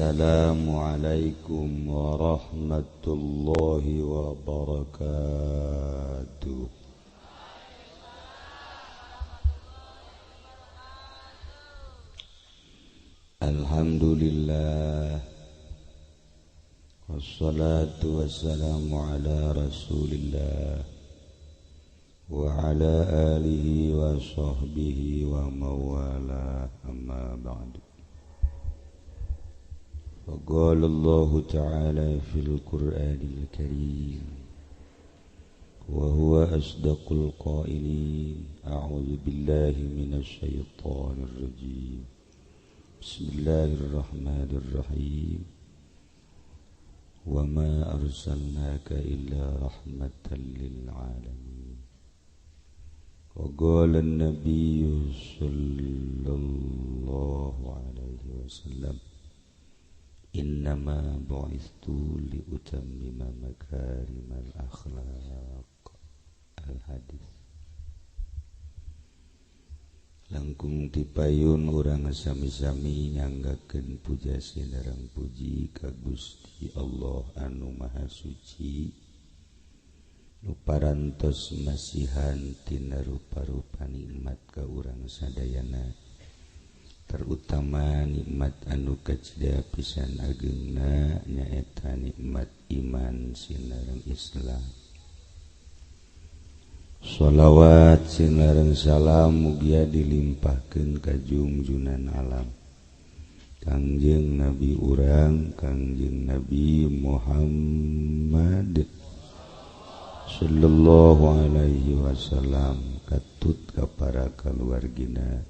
Assalamualaikum warahmatullahi wabarakatuh. Alhamdulillah, wassalatu wassalamu ala rasulillah wa ala alihi wa sahbihi wa mawala, amma ba'du. Qala Allah Ta'ala fil Qur'anil Karim wa huwa asdaqul qailin. A'udzu billahi minasy syaithanir rajim. Bismillahirrahmanirrahim. Wa ma arsalnaka illa rahmatan lil alamin. Wa qala an-nabiyyu sallallahu alaihi wasallam, innama bu'ithtu liutammima makarimal akhlaq. Al-hadis. Langkung dipayun urang sami-sami nyanggakeun puja sinareng puji ka Gusti Allah anu Maha Suci, nu parantos masihan tina rupa-rupa nikmat ka urang sadayana, terutama nikmat anu kacida pisan ageungna nyaeta nikmat iman sinareng Islam. Sholawat sinareng salam mugia dilimpahkeun ka junjunan alam, Kangjeng Nabi urang Kangjeng Nabi Muhammad sallallahu alaihi wasallam, katut ka para kaluargina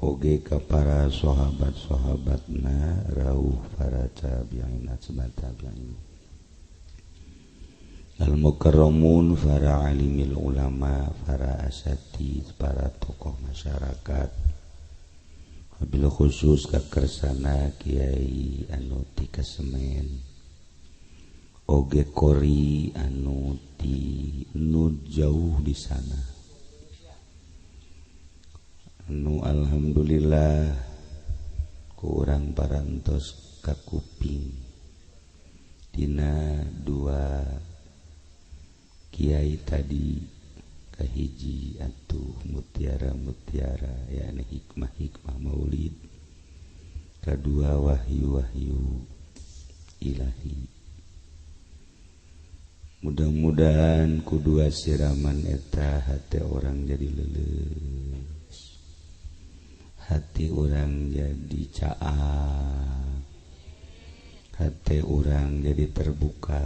oge ka para sahabat-sahabatna, rauh para tabi'in atba'a tabi'in, al-mukarramun, para alimil ulama, para asatid, para tokoh masyarakat, wabil khusus kakersana kiai anu ti Kasemen, oge kori anu ti nu jauh di sana, anu alhamdulillah ku urang parantos kakuping dina dua kiai tadi, kahiji atuh mutiara-mutiara yakni hikmah-hikmah maulid, kadua wahyu-wahyu ilahi. Mudah-mudahan kudua siraman eta hati orang jadi leuleuh, hati orang jadi caak, hati orang jadi terbuka,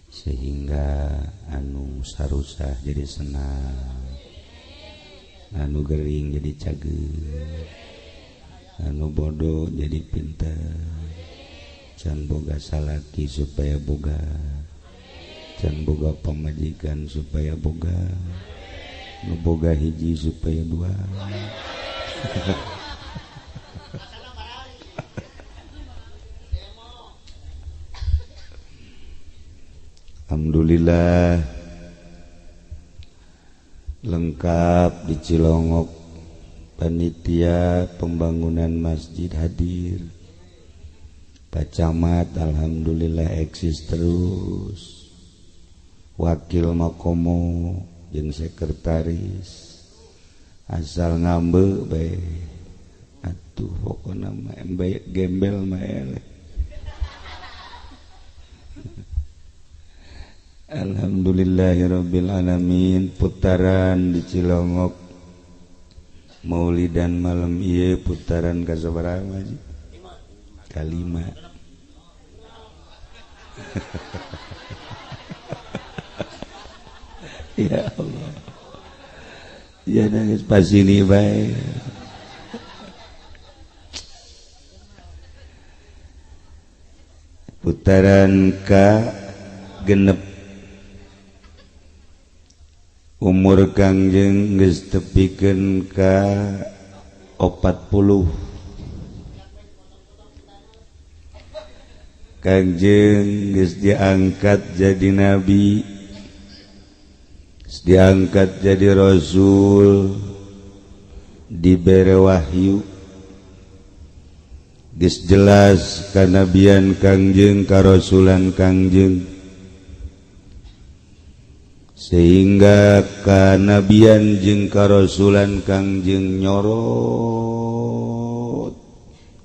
sehingga anu sarusah jadi senang, anu gering jadi cager, anu bodoh jadi pintar, can boga salaki supaya boga, can boga pamajikan supaya boga, nu boga hiji supaya dua. Alhamdulillah lengkap di Cilongok, panitia pembangunan masjid hadir, Pak Camat alhamdulillah eksis terus, wakil makomo jeung sekretaris asal ngambe bae, atuh pokona mah gembel mah eleh. Alhamdulillahirabbil alamin. Putaran di Cilongok maulidan malam ieu putaran ka sabaraha Haji? Kalima. Ya Allah, ya nangis pasini bae. Putaran ka genep umur Kangjeng geus tepikeun ka 40. Kangjeng geus diangkat jadi nabi, diangkat jadi rasul, dibere wahyu, geus jelas kanabian Kangjeng karasulan Kangjeng sehingga kanabian jeung karasulan Kangjeng nyorot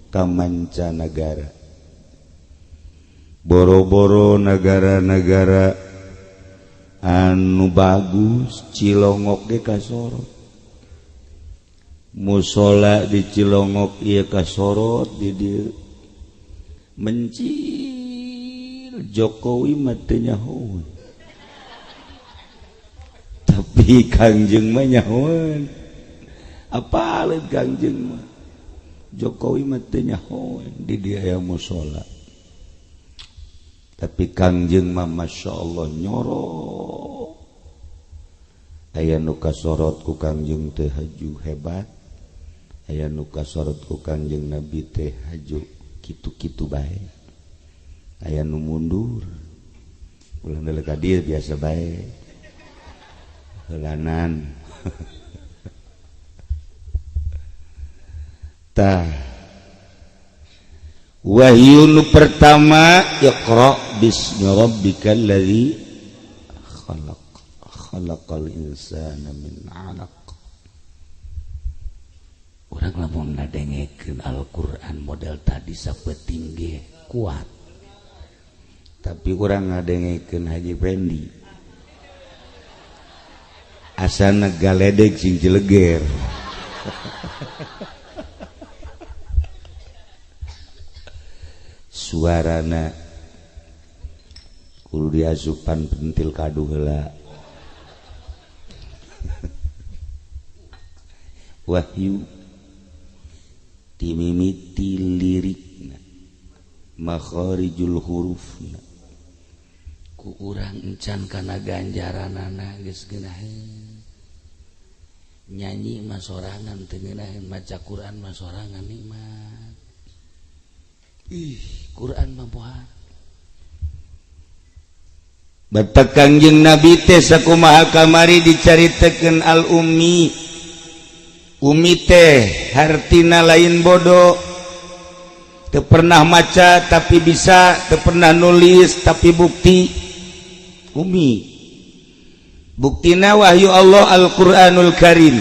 ka mancanagara boro-boro negara-negara anu bagus Cilongok ge kasorot musola di Cilongok ieu kasorot di dieu mencil Jokowi mah teu nyahoan tapi Kangjeng mah nyahoan apaleun Kangjeng mah Jokowi mah teu nyahoan di dieu aya musola tapi Kangjeng mah masyaallah nyorot aya nu kasorot ku Kangjeng teh haju hebat aya nu kasorot ku Kangjeng Nabi teh haju kitu-kitu bae aya nu mundur ulang deuleu ka dieu biasa bae heulanan tah wahyu nu pertama iqra bismi rabbikal ladzi khalaq khalaqal insana min 'alaq urang lamun ngadengekeun Al-Qur'an model tadi sapeting ge kuat tapi urang ngadengekeun Haji Fendi asana galedeg sing cileger suarana kudu diasupan pentil kadu heula wahyu timimiti lirikna makharijul hurufna ku urang encan kana ganjaranana geus geunaheun nyanyi mah sorangan teu geunaheun maca Quran mah sorangan nikmat Quran mah poha batak Kangjeng Nabi teh sakumaha kamari dicaritakeun al-ummi ummi teh hartina lain bodoh teu pernah maca tapi bisa teu pernah nulis tapi bukti ummi buktina wahyu Allah Al-Qur'anul Karim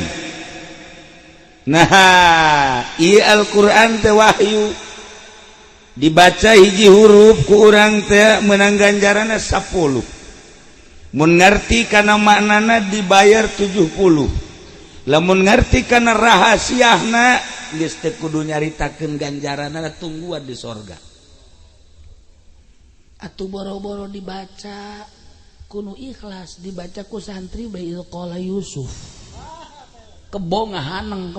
nah ieu Al-Qur'an teh wahyu dibaca hiji huruf ku urang teh meunang ganjaranna 10 mun ngarti kana maknana dibayar 70 lamun ngarti kana rahasiana geus teu kudu nyaritakeun ganjaranna tungguan di sorga atuh boro-boro dibaca kudu ikhlas dibaca ku santri bae qala Yusuf kebo ngahaneng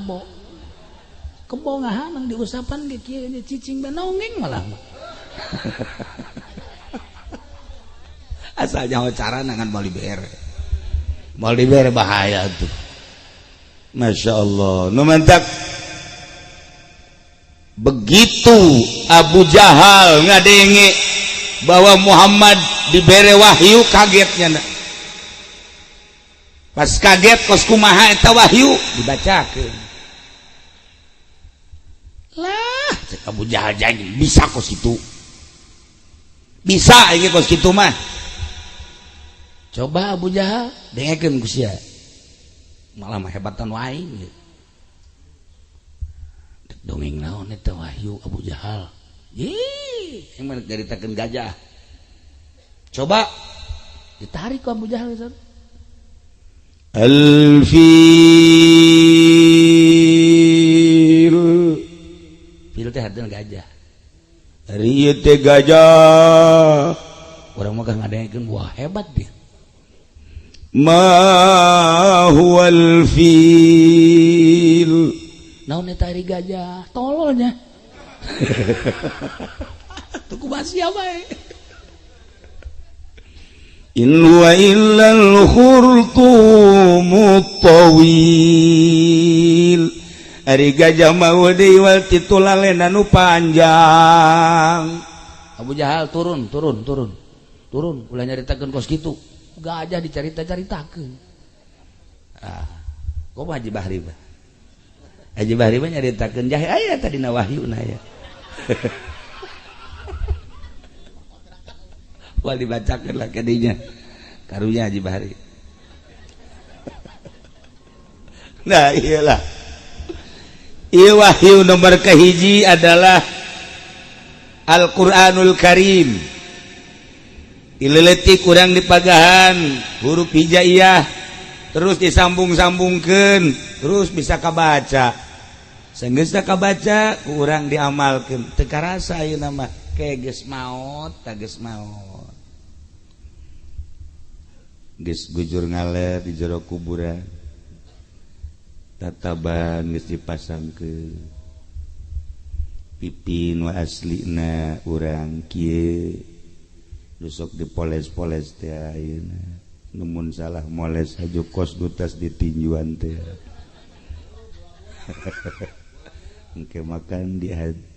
kebo ngahaneng diusapan ge kieu cicing banongeng malah asal nyaho carana ngan moal dibere bahaya tuh Masya Allah nu mantak begitu Abu Jahal ngadenge bahwa Muhammad dibere wahyu kagetnya pas kaget kos kumaha eta wahyu dibacakeun lah cek Abu Jahal janji bisa kos itu bisa ini kos kitu mah coba Abu Jahal dengekeun ku sia malah mah hebatan wae dongeng naon eta wahyu Abu Jahal yang mana ceritakeun gajah coba ditarik ku Abu Jahal fil teh hartana gajah ari ieu teh gajah urang mah ngadengekeun wah hebat dia ma huwal fil naon eta ari gajah tololnya tuku basia bae in huwa illal khurtumut tawil ari gajah mah deui wal titulalena nu panjang Abu Jahal turun ulah nyaritakeun kos kitu gajah dicarita-caritakeun kok Haji Bahri mah nyaritakeun jahe aya tadina wahyuna ya Wah dibacakan lah kadinya karunya Haji Bahari. Nah iyalah ieu wahyu nomor kahiji adalah Al-Qur'anul Karim. Dileletik kurang dipagahan huruf hijaiyah terus disambung-sambungkeun terus bisa kabaca. Sanggeus kabaca kurang diamalkeun teu karasa ayeuna mah kayak geus maot tah geus maot. Geus gujur ngaler di jero kuburan. Tataban geus dipasangkeun. Pipin wa aslina urang kieu. Nusok dipoles-poles teh ayeuna. Namun salah moles haju kos dutas ditinjuan teh. Engke makan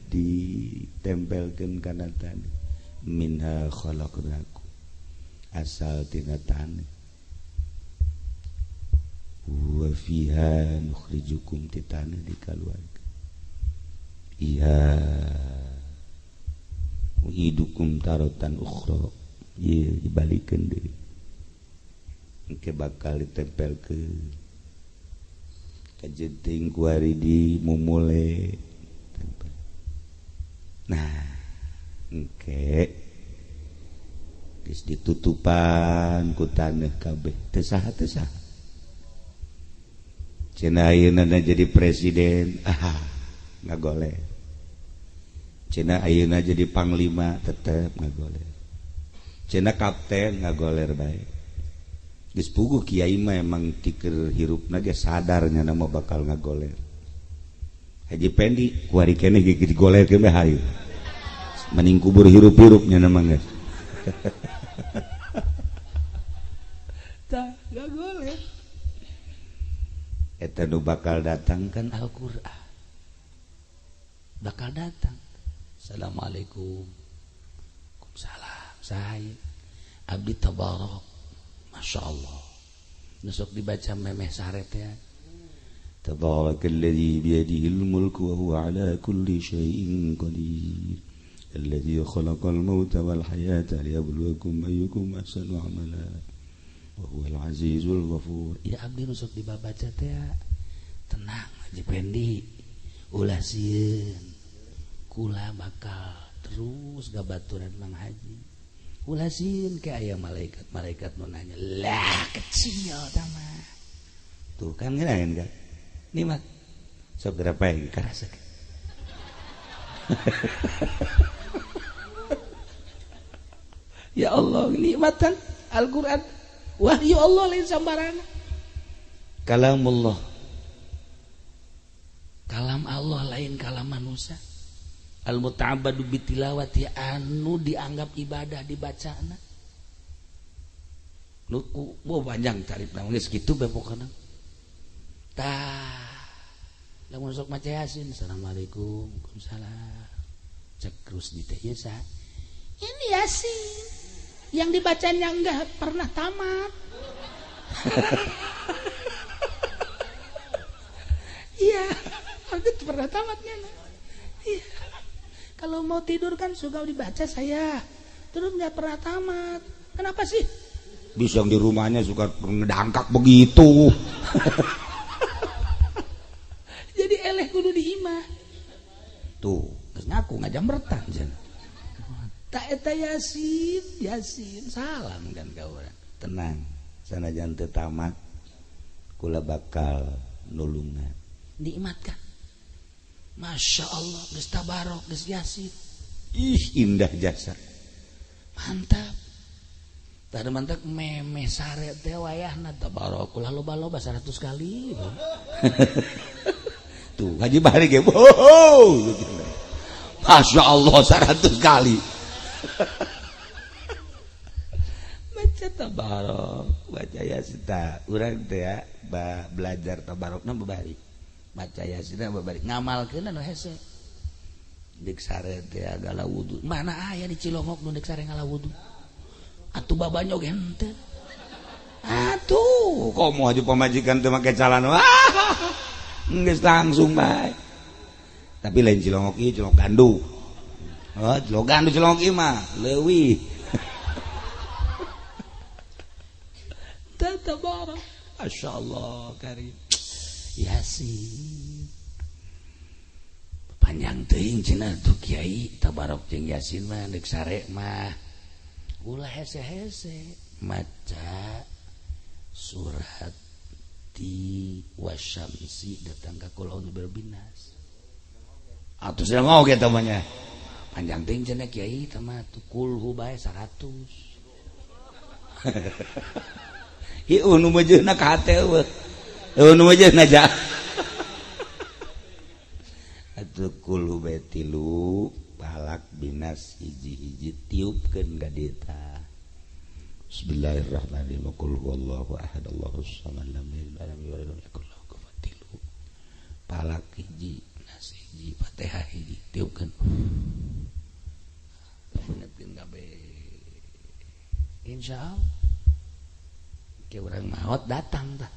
ditempelkeun kana tanah. Minha khalaqnakum. Asal tina tanah. Wa fiha nukhrijukum ti tanah dikaluarkeun. Iya. Uhidukum tarotan ukhra. Ieu dibalikeun deui. Engke bakal ditempelkeun. Kajenting kuari di mumule. Nah, engke geus ditutupan ku taneuh kabeh. Teu saha teu saha. Cenah ayeuna jadi presiden, ngagoler. Cenah ayeuna jadi panglima tetep ngagoler. Cenah kapten ngagoler bae. Geus puguh kiai mah emang tikeur hirupna ge sadarnya nama bakal ngagoler. Haji Pendi kuari keneh ge digolerkeun bae hayu. Mending kubur hirup-hirupnya nama geus. Tah ngagoler. Eta nu bakal datang kan Al-Qur'an. Bakal datang. Assalamualaikum. Waalaikumsalam. Saha abdi tabarak. Masya Allah. Nusuk dibaca memeh saret ya. Tabarakalladzi biyadihil mulku wa huwa ala kulli syai'in qadir. Alladzi khalaqal mauta wal hayata liyabluwakum ayyukum ahsanu amala. Wa huwal azizul ghafur. Ya abdi nusuk dibaca teh ya. Tenang Haji Pendi. Ulah sieun. Kula bakal terus gabaturan Mang Haji. Ulasin ke aya malaikat nu nanya lah kecil tama tuh kan ngelain kan ini mah sok berapa ya karasa ya Allah nikmatan Al-Quran wahyu Allah lain sambarana kalamullah kalam Allah lain kalam manusia al-muta'abbadu bitilawati anu dianggap ibadah dibacana nu mau panjang tarifna geus kitu bae pokona tah lamun sok maca Yasin assalamualaikum waalaikumsalam cek terus di teh ieu saha ini Yasin yang dibacanya enggak pernah tamat iya aku pernah tamatnya iya. Kalau mau tidur kan suka dibaca saya. Terus nggak pernah tamat. Kenapa sih? Bisa yang di rumahnya suka ngedangkak begitu. Jadi eleh kudu diimah. Tuh, geus ngaku ngajam bertan cenah. Tak eta Yasin salam kan ka urang. Tenang, sanajan teu tamat kula bakal nulungan. Nikmatkan. Masya Allah, geus tabarok, geus Yasin. Ih, indah jasa. Mantap. Tadi mantap meme sare teh wayahna tabarok ulah loba-loba 100 kali. Tuh, Haji Bahari ge. Masya Allah 100 kali. Baca tabarok, baca Yasin ta. Urang teh ya belajar tabarokna babari. Baca Yasin babari ngamalkeun anu hese dik sare teh agala wudu mana aya di Cilongok nu dik sare ngala wudu atuh babanyog henteu atuh komo aju pamajikan teu make calana geus langsung bae tapi lain Cilongok ieu Cilongok Gandu Oh, jogan dicolong ieu mah leuwih. Tabarak. Masyaallah karim. Yasin. Panjang teuing cenah tuh kiai tabarak jeung Yasin mah deuk sare mah. Ulah hese-hese maca surat di wasyamsi datang ka kulaun berbinas. Atuh saya mau kita namanya. Panjang teuing cenah kiai teh mah kulhu bae 100. Ieu nu meujeuhna ka hate eueuh. Nu meujeuhna ja. Atuh kulhu bae 3 balak binas hiji-hiji tiupkeun ka dieta. Bismillahirrahmanirrahim. Qul huwallahu ahad Allahus samad lam yalid walam yulad walam yakul lahu kufuwan ahad. Palak hiji, nas hiji, Fatihah hiji, tiupkeun. Beunetkeun kabeh. Insyaallah. Ke urang maot datang tah.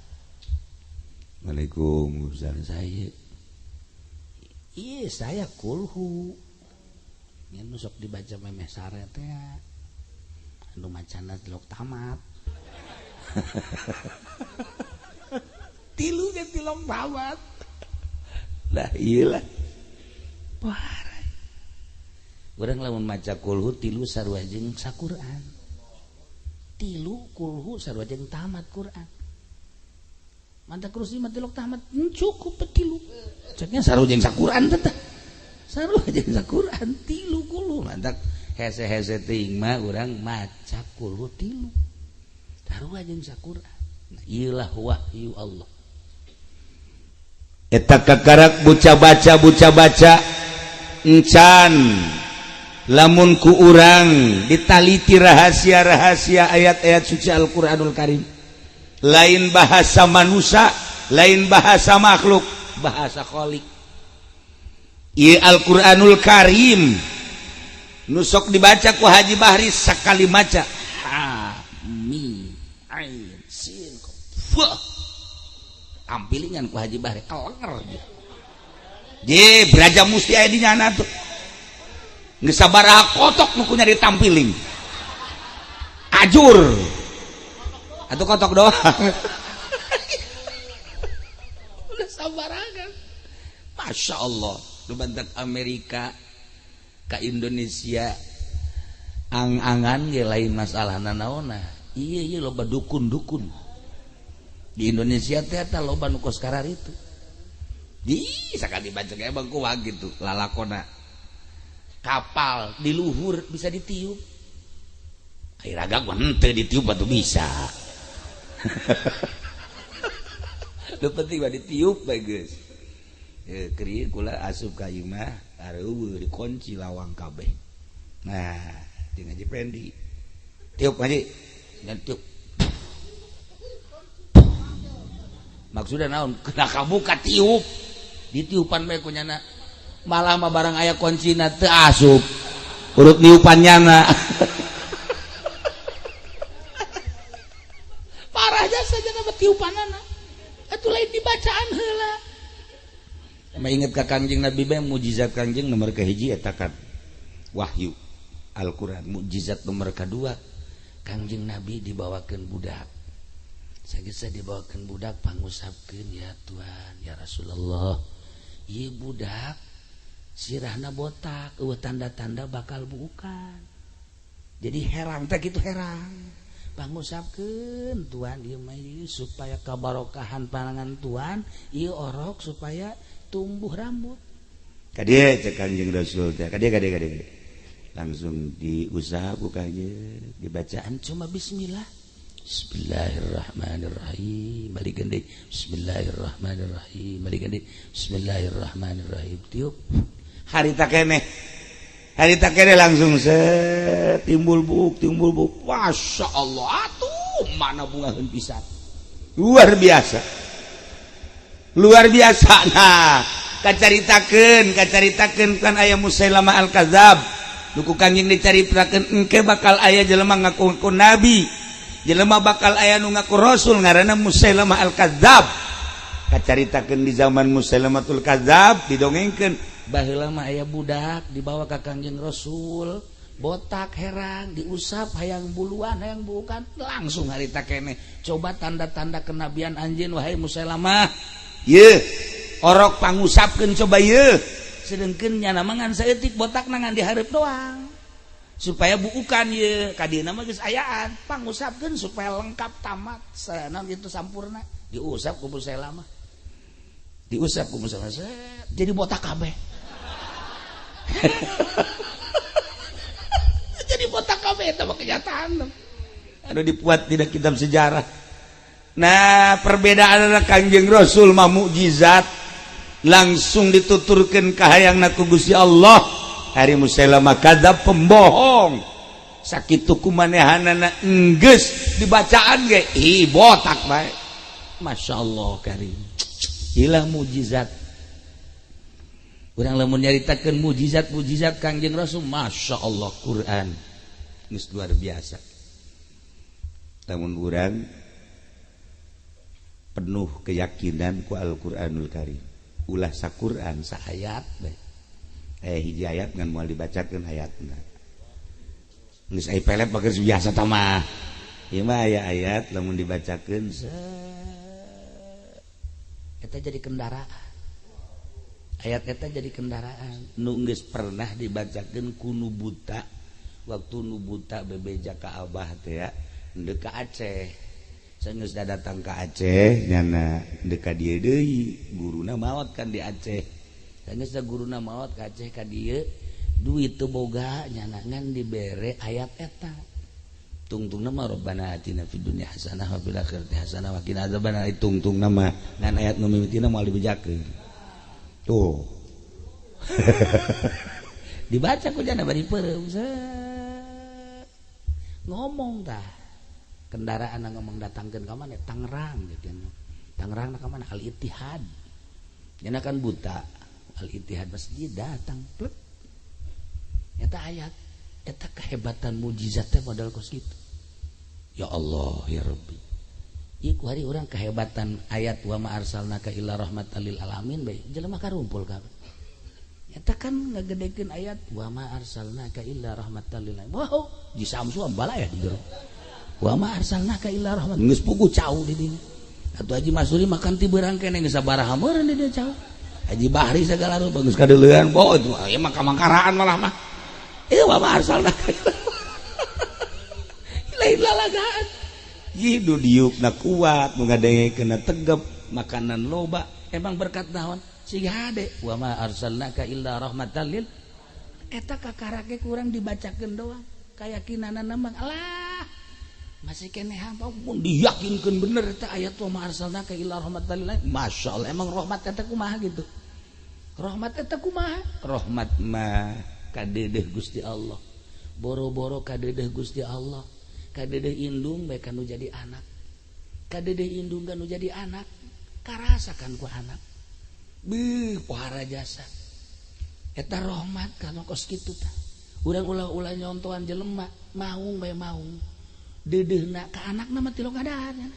Waalaikumsalam saya. Iya, saya kulhu. Ngan sok dibaca memeh sare teh. Anu macana tilok tamat. Tilu ge tilok tamat. Lah ieu lah. Parah. Urang lamun maca kulhu tilu sarua jeung saquran. Tilu kulhu sarua jeung tamat Quran. Mantap kursi mah tilok tamat cukup tilu. Ceknya sarua jeung saquran teh. Sarua jeung saquran tilu kulhu mantap. Hese-hese teuing mah urang maca kulhu tilu. Sarua jeung saquran. Nah, ieulah wahyu Allah. Eta kakarak buca baca encan lamun ku urang ditaliti rahasia-rahasia ayat-ayat suci Al-Qur'anul Karim. Lain bahasa manusia, lain bahasa makhluk, bahasa khaliq. Ieu Al-Qur'anul Karim nu sok dibaca ku Haji Bahri sakali maca ha mim ain sin qaf. Ampilingan ku Haji Bahri kalenger. Je beraja musti aya di nyana tuh. Nggak sabaraha kotok nukunya ditampiling ajur atau kotok doang. Udah sabaraha kan. Masya Allah lu bantak Amerika ke Indonesia ang-angan ge lain masalah nanaona. Iya loba dukun-dukun di Indonesia teh eta loba nu kos karar itu di sakali baca kayak bangku gitu lalakona kapal di luhur bisa ditiup. Air agak henteu ditiup batu bisa. Lu penting mah ditiup bae geus. Krieu kula asup ka ieu mah areueuh dikunci lawang kabeh. Nah, di Ngaji Pendi. Tiup Haji. Dan tiup. Maksudna naon? Kena kabuka tiup. Ditiupan bae ku nyana. Malah mah barang aya kuncina teu asup urut niupan nyana. Parah jasa cenah tiupanana atuh lain dibacaan heula. Mah inget ka Kangjeng Nabi bae mukjizat Kangjeng nomor kahiji eta kan wahyu Al-Qur'an. Mukjizat nomor kedua Kangjeng Nabi dibawakeun budak. Sageus dibawakeun budak pangusapkeun ya Tuhan ya Rasulullah. Ieu budak sirahna botak, tanda-tanda bakal bukan. Jadi herang teh kitu herang. Pangusapkeun Tuhan ieu mah supaya kabarokahan panangan Tuhan, ieu orok supaya tumbuh rambut. Kadieu cek Kanjeng Rasul teh, kadieu. Langsung diusaha bukanya, dibacaan cuma bismillah. Bismillahirrahmanirrahim. Balik gede. Bismillahirrahmanirrahim. Balik gede. Bismillahirrahmanirrahim. Tiup. Hari tak kene langsung timbul buk. Masya Allah, atuh mana bungaheun pisan. Luar biasa. Nah, kacaritakeun kan aya Musailamah Al-Kadzab. Nuku Kanjeng dicaritakeun engke bakal aya jelema ngaku nabi. Jelema bakal aya nu ngaku rasul ngaranna Musailamah Al-Kadzab. Kacaritakeun di zaman Musailamatul Kadzab didongengkeun baheula mah aya budak dibawa ka Kangjeng Rasul botak herang diusap hayang buluan hayang bukan langsung harita keneh coba tanda-tanda kenabian anjeun wahai Musailamah ye orok pangusapkeun coba ye sedengkeun nya namangan saeutik botak nangan dihareup doang supaya buukan ye kadina mah geus ayaan pangusapkeun supaya lengkap tamat saeuna kitu sampurna diusap ku Musailamah diusap ku Musailamah jadi botak kabeh jadi botak kabeh eta mah kenyataan anu dipuat tidak kitab sejarah. Nah perbedaan adalah Kangjeng Rasul mah mukjizat langsung dituturkeun ka hayangna ku Gusti Allah hari Musailamah kadzab pembohong sakitu kumanehanana enggeus dibacaan ge botak bae masyaallah karim hilang mukjizat. Urang lamun nyaritakeun mujizat Kangjeng Rasul Masya Allah Quran geus luar biasa. Lamun urang penuh keyakinan ku Al-Qur'anul Karim ulah saquran saayat bae hiji ayat ngan moal dibacakeun ayatna geus aya pelet bae biasa tah mah ieu mah aya ayat lamun dibacakeun eta jadi kendaraan ayat eta jadi kendaraan nu geus pernah dibacakeun ku nu buta waktu nu buta bebeja ka Abah teh ya endeu ka Aceh saeus datang ka Aceh nyana endeu ka dieu deui guruna maot kan di Aceh saeus da guruna maot ka Aceh ka dieu duit teu boga nyana ngan dibere ayat eta tungtungna mah Rabbana atina fid dunya hasanah wa fil akhirati hasanah wa qina adzabannar tungtungna mah ngan ayat nu mimitina moal dibejakeun tuh dibaca ku jana bari peureum ngomong tah kendaraan ngomong datangkeun ka mana Tangerang gitu Tangerang ka mana Al-Ittihad nya kan buta Al-Ittihad masjid datang plek eta ayat eta kehebatan mukjizat teh modal kos kitu ya Allah ya Rabbi iku hari urang kehebatan ayat wa ma arsalnaka illa rahmatan lil alamin bae jelema karumpul ka eta kan ngagedekeun ayat wa ma arsalnaka illa rahmatan lil alamin wow di Samsu bala ya di jero wa ma arsalnaka illa rahmatan geus pugu cau di dieu atuh Haji Masuri makan ti beurang keneh geus sabaraha meureun di dieu cau Haji Bahri sagala rupa geus kadeuleuan poe itu ieu mah kamangkaraan malah mah ieu wa ma arsalnaka lain lalagaan hidup diukna kuat mengadengekeun tegep makanan loba emang berkat naon si hade wa ma arsalnaka illa rahmatan lil eta kakarake kurang dibacakeun doang kayakinanna mah alah masih keneh hangpa mun diyakinkeun bener eta ayat wa ma arsalnaka illa rahmatan lil masyaallah emang rahmat eta kumaha gitu rahmat eta kumaha rahmat mah kadeudeuh Gusti Allah boro-boro kadeudeuh Gusti Allah kadeudeuh indung bae kanu jadi anak kadeudeuh indung kanu jadi anak karasakan ku anak beuh pohara jasa eta rahmat kana kos kitu tah urang ulah-ulah nyontohan jelema maung bae maung deudeuhna ka anakna mah tilok ngadahan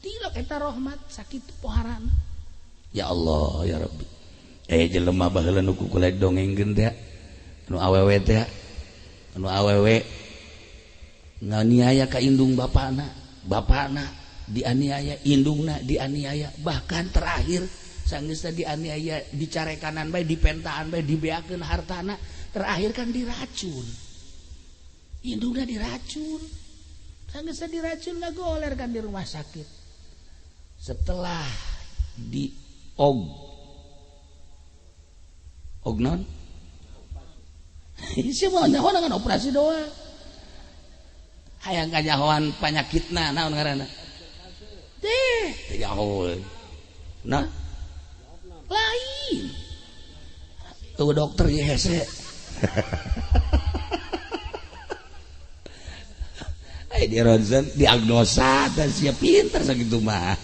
tilok eta rahmat sakitu poharana ya Allah ya Rabbi jelema baheula nu kukulek dongengkeun teh anu awewe teh anu awewe nganiaya ka indung bapana dianiaya indungna dianiaya bahkan terakhir sanggeusna dianiaya dicarekanan bae dipentaan bae dibeakeun hartana terakhir kan diracun indungna diracun sanggeusna diracun ngagoler kan di rumah sakit setelah di non siapa nyaho dengan operasi doang hayang kanyahoan panyakitna naon ngaranna teh nyaho nah lain tuh dokter ge hese ai di ronsen diagnosa dan siap pinter sakitu mah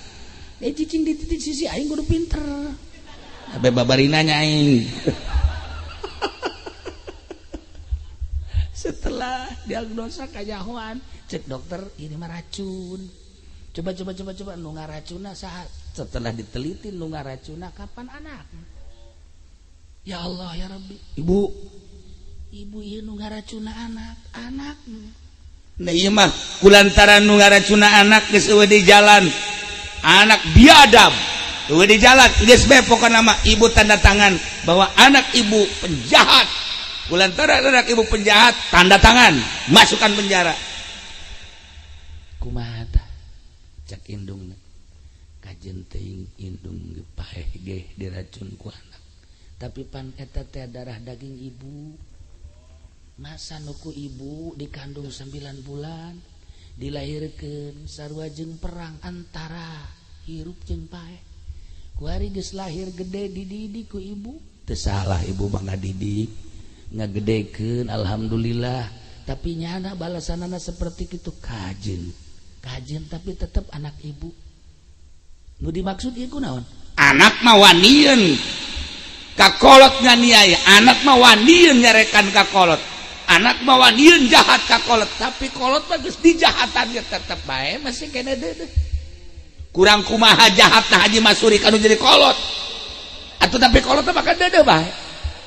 cicing di titik sisi aing kudu pinter abe babarina nya aing setelah diagnosa kanyahoan cek dokter ini mah racun coba nu ngaracuna saha setelah diteliti nu ngaracuna kapan anak Ya Allah ya Rabbi, ibu ieu nu ngaracuna anak nah iya mah kulantaran nu ngaracuna anak geus eueuh di jalan anak biadab eueuh di jalan geus bae pokona mah ibu tanda tangan bahwa anak ibu penjahat kulantaran anak ibu penjahat tanda tangan masukkan penjara kumaha tah cak indungna kajen teuing indung ge paeh ge diracun ku anak tapi pan eta teh darah daging ibu masa nuku ibu dikandung 9 bulan dilahirkeun sarua jeung perang antara hirup jeung paeh kuari geus lahir gede dididik ku ibu teu salah ibu mah ngadidik ngagedekeun alhamdulillah tapi nyana balasanana seperti kitu kajen tapi tetep anak ibu nu dimaksud ieu kunaon anak mah wanieun kakolot nganiaya anak mah wanieun nyarekan kakolot anak mah wanieun jahat kakolot tapi kolot mah geus dijahatan ge tetep bae masih kena deudeuh kurang kumaha jahatna Haji Masuri kanu jadi kolot atuh tapi kolot mah maka deudeuh bae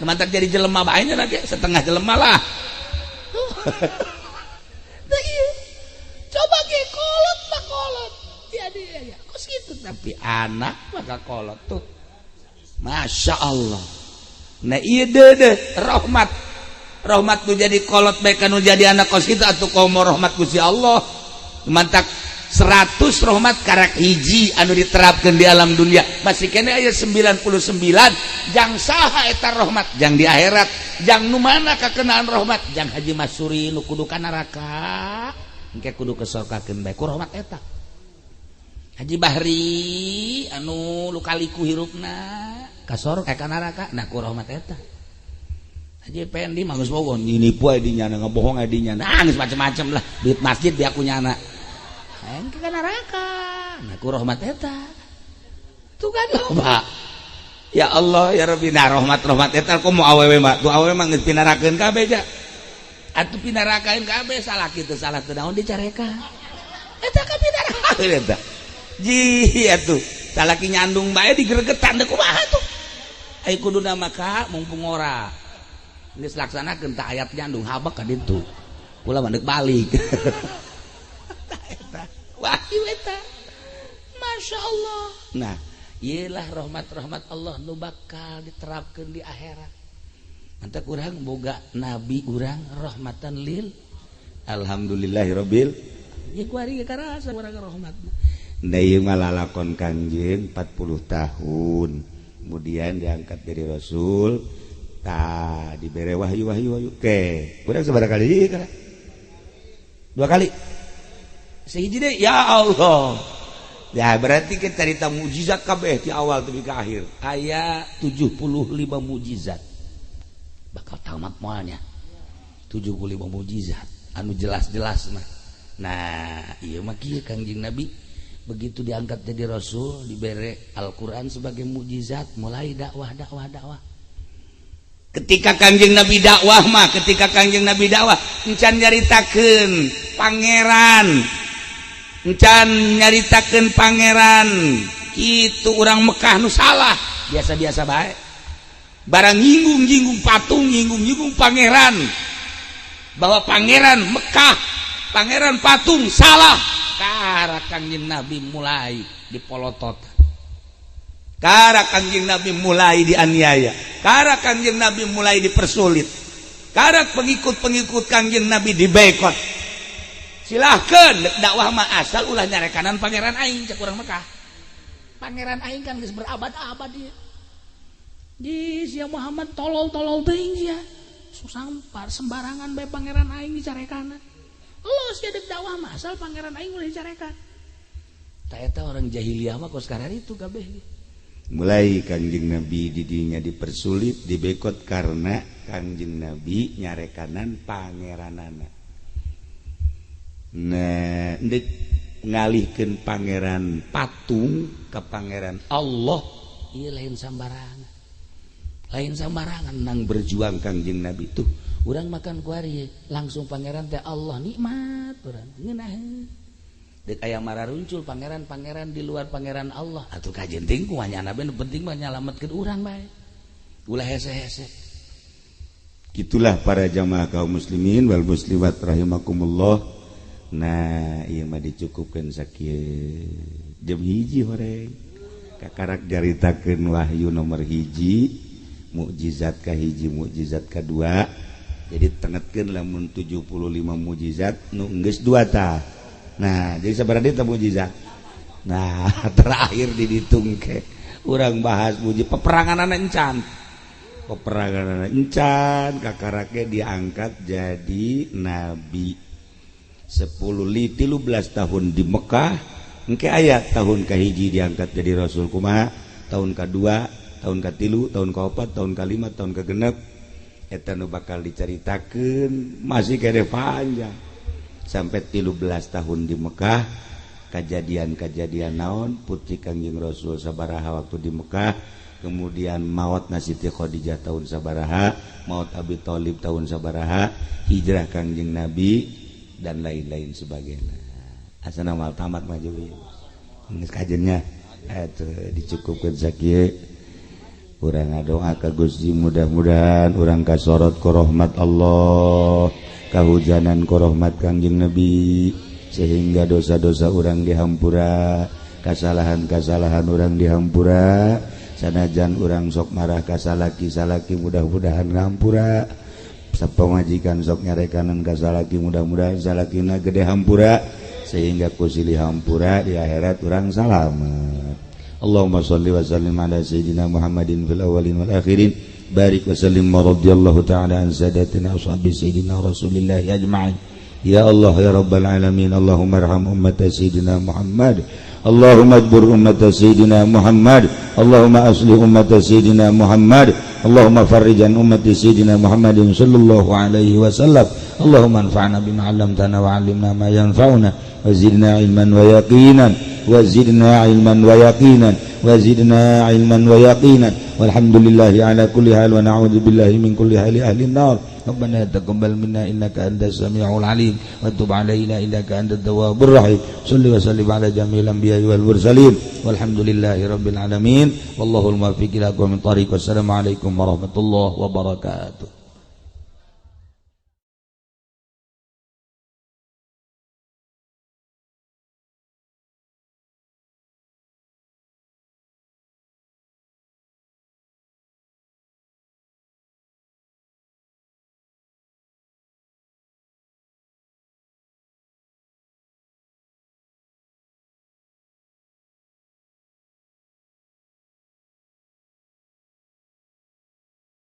mantak jadi jelema bae nya ge setengah jelema lah nah iya coba ge kolot mah kolot jadi ya kos gitu tapi anak mah kakolot tuh Masya Allah nah iya deudeuh rahmat nu jadi kolot baik nu jadi anak kos kita atuh komo rahmat Gusti Allah mantak 100 rahmat karak hiji anu diterapkeun di alam dunia masih kene aya 99 jang saha eta rahmat jang di akhirat jang nu mana kakenaan rahmat jang Haji Masuri nu kudu ka neraka engke kudu kesorkakeun bae ku rahmat eta Haji Bahri anu lukaliku hirupna kasor ka neraka nah ku rahmat eta Haji Pendi mah geus bohong nipu aya dinya ngabohong aya dinya nangis macem-macem lah duit masjid di aku nyana engke ka neraka nah ku rahmat eta tuh kan Pak ya Allah ya Rabbi nah rahmat eta komo awewe mah tuh awewe mah geus pinarakeun kabeh ja atuh pinarakaeun kabeh salah kitu salah teu naon dicareka eta ka pinarakaeun eta ji atuh salaki nyandung bae digeregetan teh kumaha tuh ai kuduna maka mumpung ora geus laksanakeun tah ayat nyandung habak ka ditu kula mandek balik eta wahyu eta Masya Allah nah iyalah rahmat Allah nu bakal diterapkeun di akhirat anta urang boga nabi urang rahmatan lil alhamdulillahirabbil ya kuari karasa urang rahmat da ieu mah lalakon Kangjeng 40 tahun kemudian diangkat dari Rasul tah dibere wahyu ke urang sabaraha kali kana 2 kali sehiji deh ya Allah ya berarti kita cerita mujizat kabeh di awal tapi ke akhir aya 75 mujizat bakal tamat moalnya 75 mujizat anu jelas-jelas mah nah iya mah kieu Kangjeng Nabi begitu diangkat jadi Rasul dibere Al-Quran sebagai mujizat mulai dakwah ketika Kangjeng Nabi dakwah encan nyaritakeun pangeran itu orang Mekah nu salah biasa-biasa baik barang nyinggung patung nyinggung pangeran bahwa pangeran Mekah pangeran patung salah karena Kangjeng Nabi mulai dipolotot karena Kangjeng Nabi mulai dianiaya karena Kangjeng Nabi mulai dipersulit karena pengikut Kangjeng Nabi diboikot silahkan dakwah mah asal ulah nyarekanan pangeran aing cek urang Mekah pangeran aing kan geus berabad-abad ieu di sia Muhammad tolol teuing sia susampar sembarangan bae pangeran aing dicarekanan lo sia deuk dakwah mah asal pangeran aing ulah dicarekan tah eta orang jahiliyah mah kos karar itu kabeh mulai Kangjeng Nabi didinya dipersulit dibekot karena Kangjeng Nabi nyarekanan pangeranana nah ndek ngalihkeun pangeran patung ke pangeran Allah ieu lain sambarangan nang berjuang Kangjeng Nabi tuh urang makan kuari langsung pangeran teh Allah nikmat urang ngeunaheun dek aya mararuncul pangeran di luar pangeran Allah atuh kajenting ku hanya nabe nu penting mah nyalametkeun urang bae ulah hese-hese. Gitulah para jamaah kaum muslimin wal muslimat rahimakumullah. Nah ieu mah dicukupkeun sakieu jam 1 horeng kakarak jaritakeun wahyu nomor 1, mukjizat ka 1, mukjizat ka 2. Jadi tengetkeun lamun 75 mukjizat nu geus 2 tah. Nah jadi sabaraha deui tah mukjizat. Nah terakhir diditungke urang bahas muji peperanganana encan. Peperangan encan kakarake diangkat jadi nabi 13 tahun di Mekah engke ayat tahun ke-1 diangkat jadi rasul kumaha tahun ke-2 tahun ke-3 tahun ke-4 tahun ke-5 tahun ke-6 eta nu bakal dicaritakeun masih kade panjang sampai 13 tahun di Mekah. Kejadian-kejadian naon putri Kangjeng Rasul sabaraha waktu di Mekah, kemudian mautna Siti Khadijah tahun sabaraha, maut Abi Thalib tahun sabaraha, hijrah Kangjeng Nabi dan lain-lain sebagainya. Asana mal tamat maju geus kajennya atuh dicukupkeun sakieu. Urang ngadoa ka Gusti mudah-mudahan urang kasorot ku rahmat Allah, kahujanan ku rahmat Kangjeng Nabi sehingga dosa-dosa orang dihampura, kasalahan-kasalahan orang dihampura, sanajan orang sok marah kasalaki-salaki mudah-mudahan ngampura, sapangajikan sok nyarekanan kasalaki mudah-mudahan salakina gede hampura sehingga kusilih hampura di akhirat orang selamat. Allahumma shalli wa sallim ala sayyidina Muhammadin fil awwalin wal akhirin, barik wa sallim wa radhiyallahu ta'ala an sadatina ashabi sayyidina Rasulillah ajma'in. Ya Allah ya Rabbal Alamin, Allahumma arham ummat Sayyidina Muhammad, Allahumma adbur ummat Sayyidina Muhammad, Allahumma aslih ummat Sayyidina Muhammad, Allahumma farrijan ummat Sayyidina Muhammadin sallallahu alaihi wasallam, Allahumma anfa'na bima 'allamtana wa 'allimna ma yanfa'una wa zidna ilman wa yaqinan wa zidna ilman wa yaqinan wa zidna ilman wa yaqinan walhamdulillahi ala kulli hal wa na'udzu billahi min kulli hali ahli an-nar. ربنا تقبل منا إنك أنت السميع العليم وتب علينا إنك أنت التواب الرحيم صل وسلم على جميع الأنبياء والمرسلين والحمد لله رب العالمين والله الموفق إلى أقوم الطريق والسلام عليكم ورحمة الله وبركاته.